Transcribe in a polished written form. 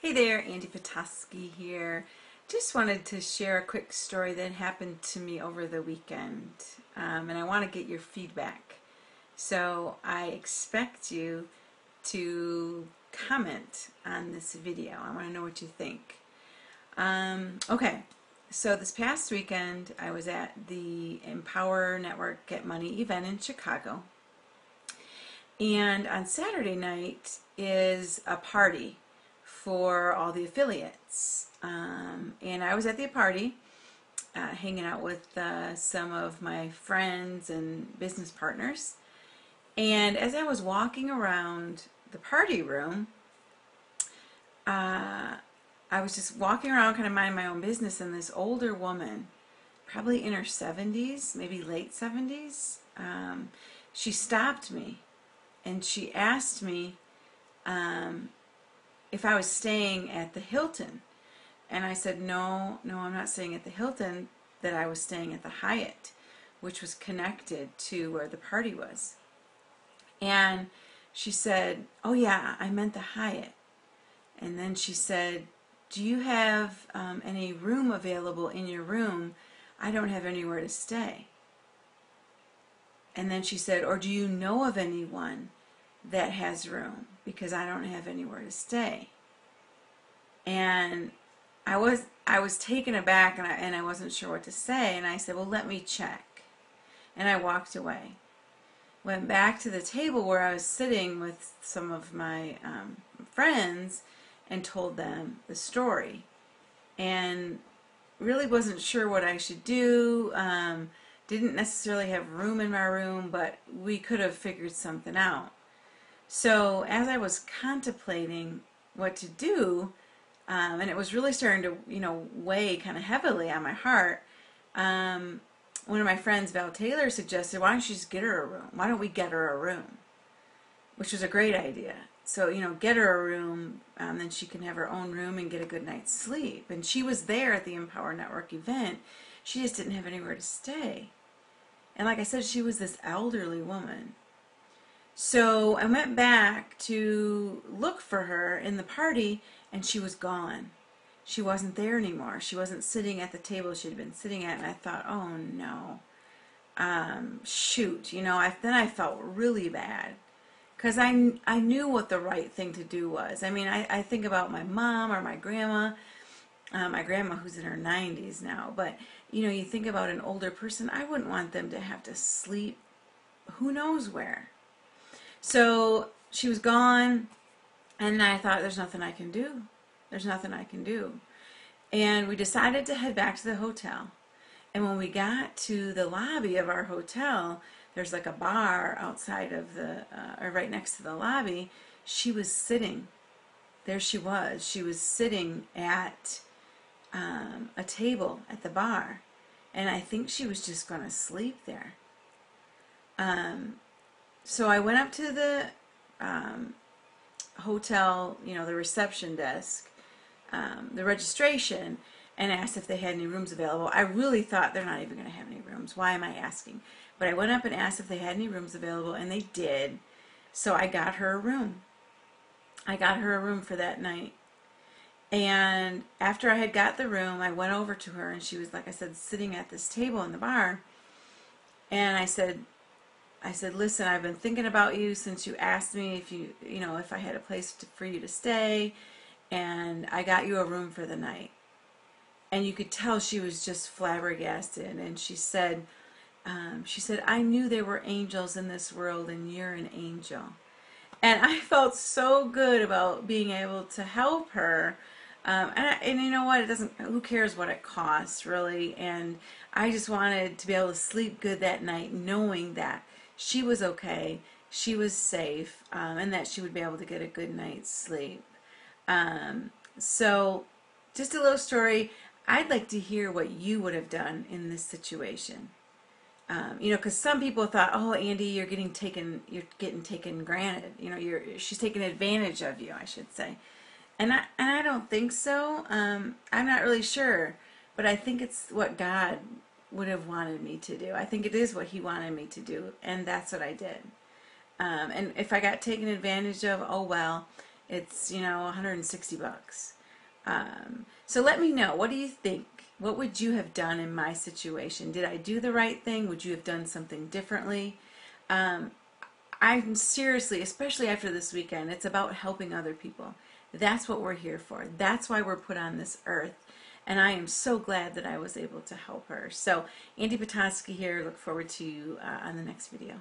Hey there, Andy Petoskey here. Just wanted to share a quick story that happened to me over the weekend, and I want to get your feedback. So I expect you to comment on this video. I want to know what you think. Okay, so this past weekend I was at the Empower Network Get Money event in Chicago, and on Saturday night is a party for all the affiliates. And I was at the party hanging out with some of my friends and business partners. And as I was walking around the party room, I was just walking around kind of minding my own business, and this older woman, probably in her 70s, maybe late 70s, she stopped me and she asked me if I was staying at the Hilton. And I said, no, I'm not staying at the Hilton, that I was staying at the Hyatt, which was connected to where the party was. And she said, oh yeah, I meant the Hyatt. And then she said, do you have any room available in your room? I don't have anywhere to stay. And then she said, or do you know of anyone that has room? Because I don't have anywhere to stay. And I was taken aback, and I wasn't sure what to say, and I said, well, let me check. And I walked away. Went back to the table where I was sitting with some of my friends and told them the story. And really wasn't sure what I should do. Didn't necessarily have room in my room, but we could have figured something out. So as I was contemplating what to do, and it was really starting to, weigh kind of heavily on my heart, one of my friends, Val Taylor, suggested, why don't you just get her a room? Why don't we get her a room? Which was a great idea. So, get her a room, then she can have her own room and get a good night's sleep. And she was there at the Empower Network event. She just didn't have anywhere to stay. And like I said, she was this elderly woman. So I went back to look for her in the party, and she was gone. She wasn't there anymore. She wasn't sitting at the table she had been sitting at, and I thought, oh no, shoot. Then I felt really bad, because I knew what the right thing to do was. I mean, I think about my mom or my grandma who's in her 90s now, but you think about an older person, I wouldn't want them to have to sleep who knows where. So she was gone, and I thought, there's nothing I can do. There's nothing I can do. And we decided to head back to the hotel. And when we got to the lobby of our hotel, there's like a bar outside of or right next to the lobby. She was sitting. There she was. She was sitting at a table at the bar. And I think she was just going to sleep there. So I went up to the hotel, the reception desk, the registration, and asked if they had any rooms available. I really thought they're not even going to have any rooms. Why am I asking? But I went up and asked if they had any rooms available, and they did. So I got her a room. I got her a room for that night. And after I had got the room, I went over to her, and she was, like I said, sitting at this table in the bar. And I said, listen, I've been thinking about you since you asked me if I had a place for you to stay, and I got you a room for the night. And you could tell she was just flabbergasted, and she said, I knew there were angels in this world, and you're an angel. And I felt so good about being able to help her. And you know what? Who cares what it costs, really? And I just wanted to be able to sleep good that night, knowing that she was okay, she was safe, and that she would be able to get a good night's sleep. So, just a little story. I'd like to hear what you would have done in this situation. Because some people thought, oh, Andy, you're getting taken granted. She's taking advantage of you, I should say. And I don't think so. I'm not really sure, but I think it's what God would have wanted me to do. I think it is what He wanted me to do, and that's what I did. And if I got taken advantage of, oh well. It's, you know, 160 bucks. So let me know. What do you think? What would you have done in my situation? Did I do the right thing? Would you have done something differently? I'm seriously, especially after this weekend, it's about helping other people. That's what we're here for. That's why we're put on this earth. And I am so glad that I was able to help her. So, Andy Petoskey here. Look forward to you on the next video.